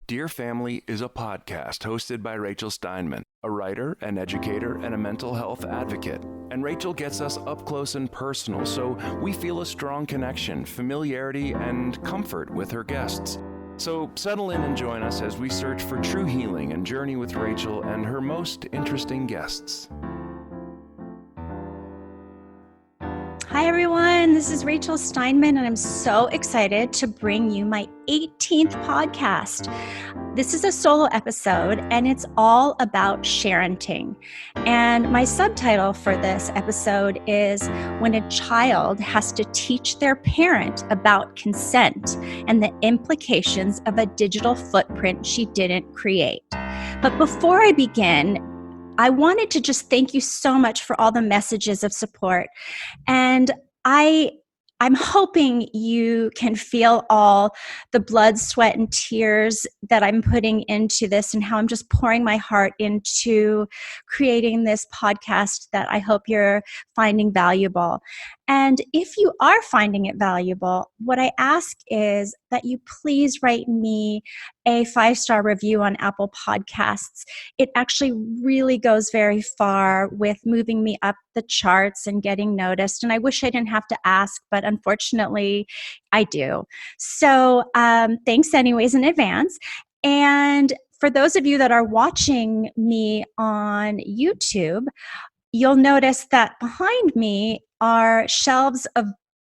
Dear Family is a podcast hosted by Rachel Steinman, a writer, an educator, and a mental health advocate. And Rachel gets us up close and personal, so we feel a strong connection, familiarity, and comfort with her guests. So settle in and join us as we search for true healing and journey with Rachel and her most interesting guests. Hi everyone, this is Rachel Steinman, and I'm so excited to bring you my 18th podcast. This is a solo episode, and it's all about sharenting. And my subtitle for this episode is When a Child Has to Teach Their Parent About Consent and the Implications of a Digital Footprint She Didn't Create. But before I begin, I wanted to just thank you so much for all the messages of support. And I'm hoping you can feel all the blood, sweat, and tears that I'm putting into this and how I'm just pouring my heart into creating this podcast that I hope you're finding valuable. And if you are finding it valuable, what I ask is that you please write me a 5-star review on Apple Podcasts. It actually really goes very far with moving me up the charts and getting noticed. And I wish I didn't have to ask, but unfortunately I do. So thanks anyways in advance. And for those of you that are watching me on YouTube, you'll notice that behind me are shelves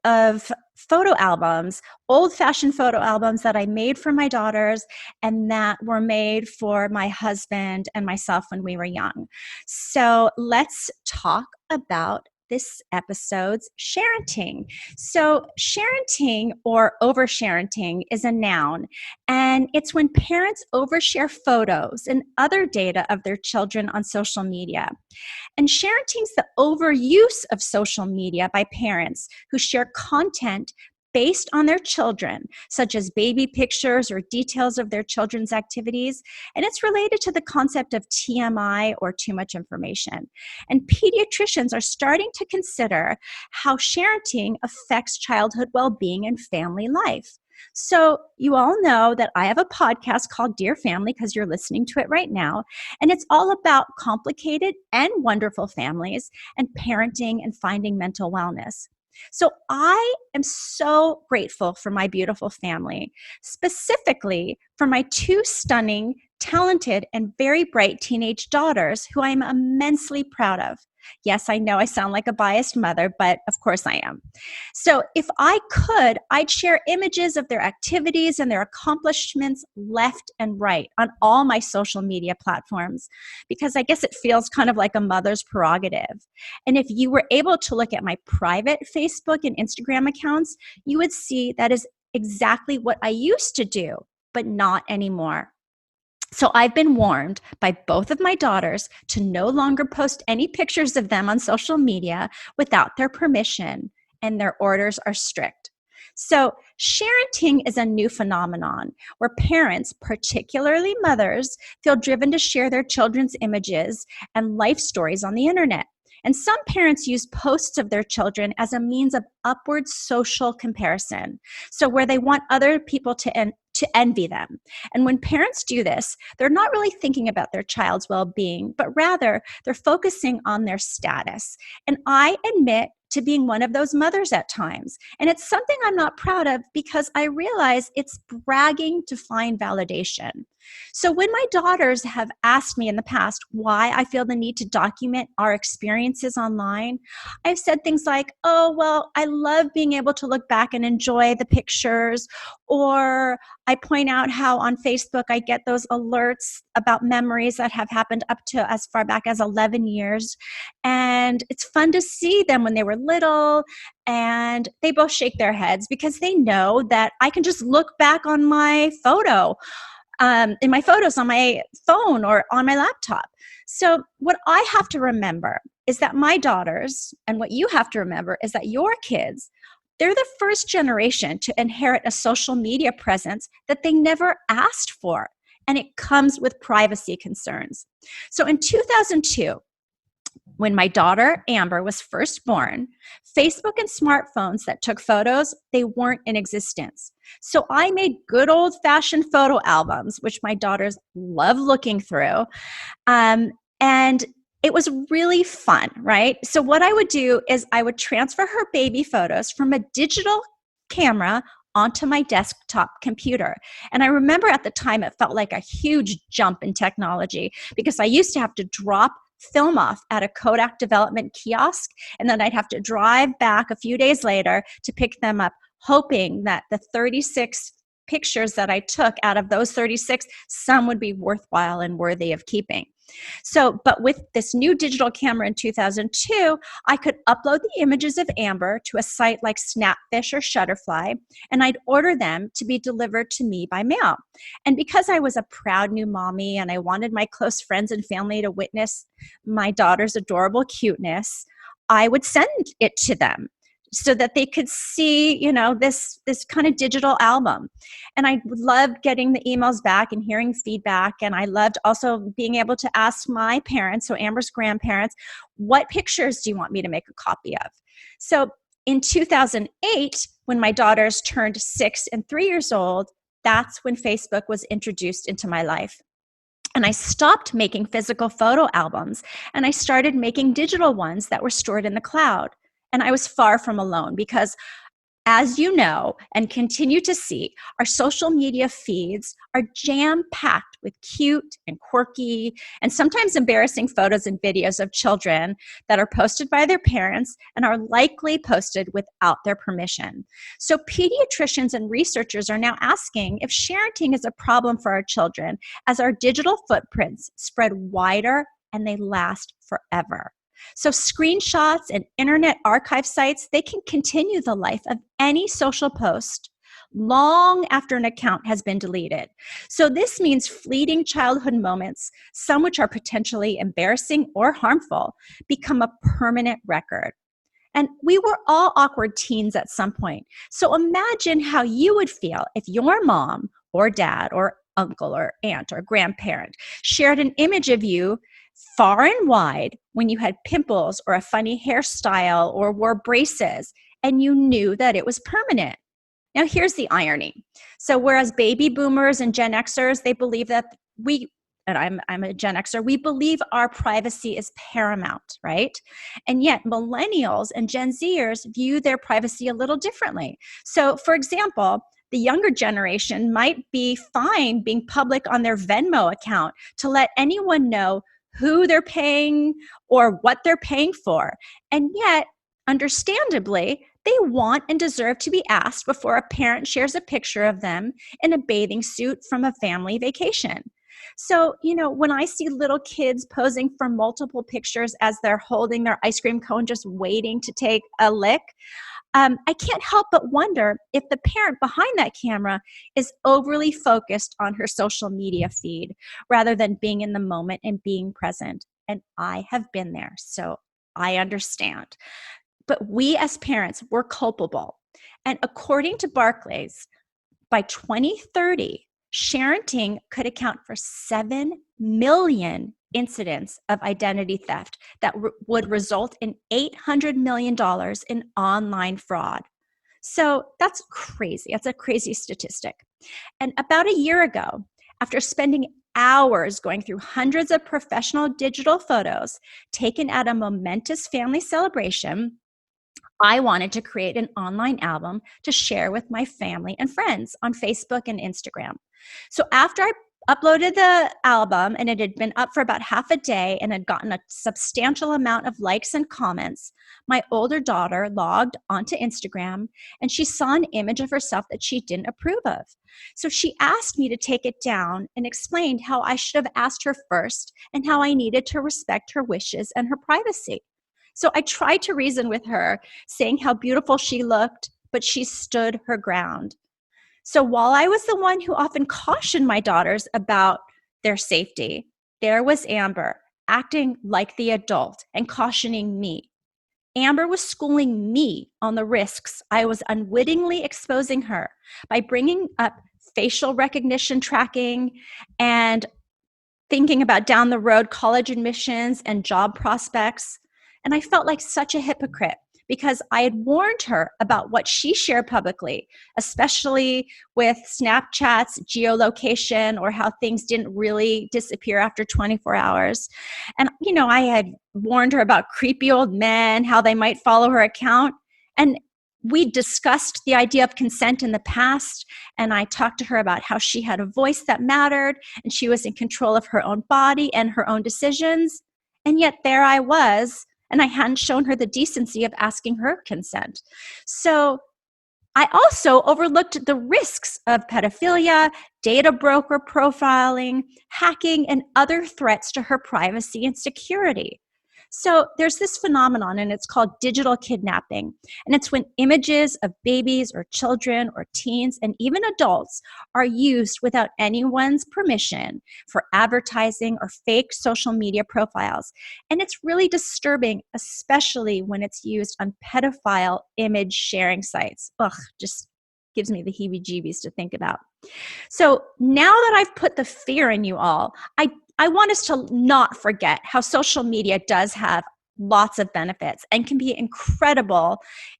of photo albums, old-fashioned photo albums that I made for my daughters and that were made for my husband and myself when we were young. So let's talk about this episode's sharenting. So sharenting or oversharenting is a noun, and it's when parents overshare photos and other data of their children on social media. And sharenting is the overuse of social media by parents who share content based on their children, such as baby pictures or details of their children's activities. And it's related to the concept of TMI, or too much information. And pediatricians are starting to consider how sharenting affects childhood well-being and family life. So you all know that I have a podcast called Dear Family because you're listening to it right now. And it's all about complicated and wonderful families and parenting and finding mental wellness. So I am so grateful for my beautiful family, specifically for my 2 stunning, talented, and very bright teenage daughters who I am immensely proud of. Yes, I know I sound like a biased mother, but of course I am. So if I could, I'd share images of their activities and their accomplishments left and right on all my social media platforms, because I guess it feels kind of like a mother's prerogative. And if you were able to look at my private Facebook and Instagram accounts, you would see that is exactly what I used to do, but not anymore. So I've been warned by both of my daughters to no longer post any pictures of them on social media without their permission, and their orders are strict. So sharenting is a new phenomenon where parents, particularly mothers, feel driven to share their children's images and life stories on the internet. And some parents use posts of their children as a means of upward social comparison. So where they want other people to envy them. And when parents do this, they're not really thinking about their child's well-being, but rather they're focusing on their status. And I admit to being one of those mothers at times. And it's something I'm not proud of because I realize it's bragging to find validation. So when my daughters have asked me in the past why I feel the need to document our experiences online, I've said things like, oh, well, I love being able to look back and enjoy the pictures. Or I point out how on Facebook I get those alerts about memories that have happened up to as far back as 11 years. And it's fun to see them when they were little, and they both shake their heads because they know that I can just look back on my photo, in my photos on my phone or on my laptop. So what I have to remember is that my daughters, and what you have to remember is that your kids, they're the first generation to inherit a social media presence that they never asked for, and it comes with privacy concerns. So in 2002, when my daughter Amber was first born, Facebook and smartphones that took photos, they weren't in existence. So I made good old-fashioned photo albums, which my daughters love looking through. And it was really fun, right? So what I would do is I would transfer her baby photos from a digital camera onto my desktop computer. And I remember at the time it felt like a huge jump in technology because I used to have to drop film off at a Kodak development kiosk, and then I'd have to drive back a few days later to pick them up, hoping that the 36 pictures that I took out of those 36, some would be worthwhile and worthy of keeping. So, but with this new digital camera in 2002, I could upload the images of Amber to a site like Snapfish or Shutterfly, and I'd order them to be delivered to me by mail. And because I was a proud new mommy and I wanted my close friends and family to witness my daughter's adorable cuteness, I would send it to them so that they could see, this kind of digital album. And I loved getting the emails back and hearing feedback. And I loved also being able to ask my parents, so Amber's grandparents, what pictures do you want me to make a copy of? So in 2008, when my daughters turned 6 and 3 years old, that's when Facebook was introduced into my life. And I stopped making physical photo albums, and I started making digital ones that were stored in the cloud. And I was far from alone because, as you know and continue to see, our social media feeds are jam-packed with cute and quirky and sometimes embarrassing photos and videos of children that are posted by their parents and are likely posted without their permission. So pediatricians and researchers are now asking if sharenting is a problem for our children as our digital footprints spread wider and they last forever. So screenshots and internet archive sites, they can continue the life of any social post long after an account has been deleted. So this means fleeting childhood moments, some which are potentially embarrassing or harmful, become a permanent record. And we were all awkward teens at some point. So imagine how you would feel if your mom or dad or uncle or aunt or grandparent shared an image of you far and wide when you had pimples or a funny hairstyle or wore braces, and you knew that it was permanent. Now, here's the irony. So whereas baby boomers and Gen Xers, they believe that and I'm a Gen Xer, we believe our privacy is paramount, right? And yet millennials and Gen Zers view their privacy a little differently. So for example, the younger generation might be fine being public on their Venmo account to let anyone know who they're paying or what they're paying for. And yet, understandably, they want and deserve to be asked before a parent shares a picture of them in a bathing suit from a family vacation. So, when I see little kids posing for multiple pictures as they're holding their ice cream cone just waiting to take a lick, I can't help but wonder if the parent behind that camera is overly focused on her social media feed rather than being in the moment and being present. And I have been there, so I understand. But we as parents, we're culpable. And according to Barclays, by 2030, sharenting could account for 7 million incidents of identity theft that would result in $800 million in online fraud. So that's crazy. That's a crazy statistic. And about a year ago, after spending hours going through hundreds of professional digital photos taken at a momentous family celebration, I wanted to create an online album to share with my family and friends on Facebook and Instagram. So after I uploaded the album and it had been up for about half a day and had gotten a substantial amount of likes and comments, my older daughter logged onto Instagram and she saw an image of herself that she didn't approve of. So she asked me to take it down and explained how I should have asked her first and how I needed to respect her wishes and her privacy. So I tried to reason with her, saying how beautiful she looked, but she stood her ground. So while I was the one who often cautioned my daughters about their safety, there was Amber acting like the adult and cautioning me. Amber was schooling me on the risks I was unwittingly exposing her by bringing up facial recognition tracking and thinking about down the road college admissions and job prospects. And I felt like such a hypocrite because I had warned her about what she shared publicly, especially with Snapchat's geolocation or how things didn't really disappear after 24 hours. And, I had warned her about creepy old men, how they might follow her account. And we discussed the idea of consent in the past, and I talked to her about how she had a voice that mattered and she was in control of her own body and her own decisions. And yet there I was, and I hadn't shown her the decency of asking her consent. So I also overlooked the risks of pedophilia, data broker profiling, hacking, and other threats to her privacy and security. So there's this phenomenon, and it's called digital kidnapping. And it's when images of babies or children or teens and even adults are used without anyone's permission for advertising or fake social media profiles. And it's really disturbing, especially when it's used on pedophile image sharing sites. Ugh, just gives me the heebie-jeebies to think about. So now that I've put the fear in you all, I want us to not forget how social media does have lots of benefits and can be incredible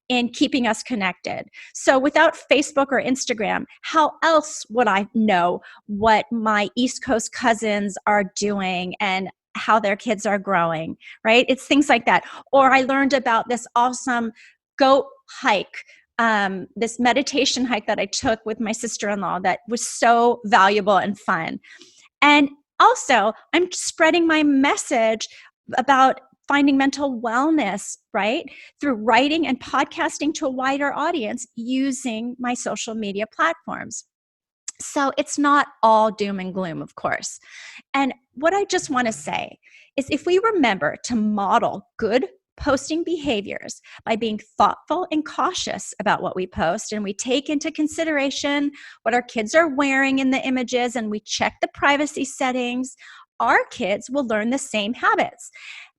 in keeping us connected. So without Facebook or Instagram, how else would I know what my East Coast cousins are doing and how their kids are growing, right? It's things like that. Or I learned about this awesome goat hike, this meditation hike that I took with my sister-in-law that was so valuable and fun. And also, I'm spreading my message about finding mental wellness, right? Through writing and podcasting to a wider audience using my social media platforms. So it's not all doom and gloom, of course. And what I just want to say is if we remember to model good posting behaviors by being thoughtful and cautious about what we post, and we take into consideration what our kids are wearing in the images, and we check the privacy settings, our kids will learn the same habits.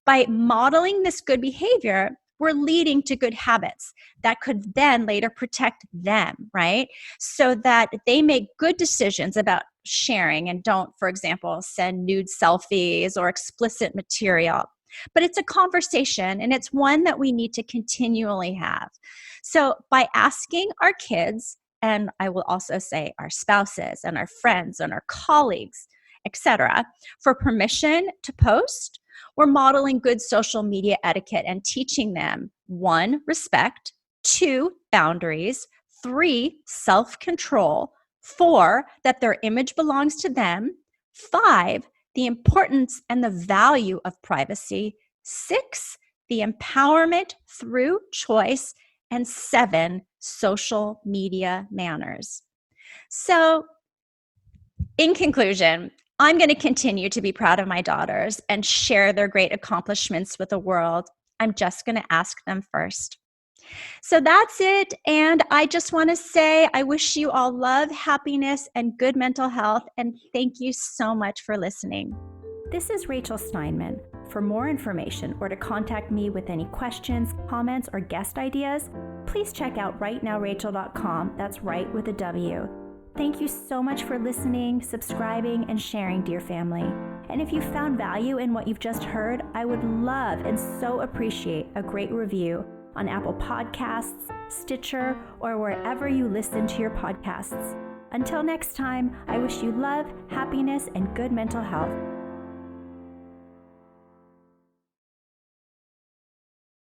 By modeling this good behavior, we're leading to good habits that could then later protect them, right? So that they make good decisions about sharing and don't, for example, send nude selfies or explicit material. But it's a conversation, and it's one that we need to continually have. So by asking our kids, and I will also say our spouses and our friends and our colleagues, etc., for permission to post, we're modeling good social media etiquette and teaching them 1, respect, 2, boundaries, 3, self-control, 4, that their image belongs to them, 5, the importance and the value of privacy, 6, the empowerment through choice, and 7, social media manners. So, in conclusion, I'm going to continue to be proud of my daughters and share their great accomplishments with the world. I'm just going to ask them first. So that's it. And I just want to say I wish you all love, happiness, and good mental health. And thank you so much for listening. This is Rachel Steinman. For more information or to contact me with any questions, comments, or guest ideas, please check out rightnowrachel.com. That's right with a W. Thank you so much for listening, subscribing, and sharing, dear family. And if you found value in what you've just heard, I would love and so appreciate a great review on Apple Podcasts, Stitcher, or wherever you listen to your podcasts. Until next time, I wish you love, happiness, and good mental health.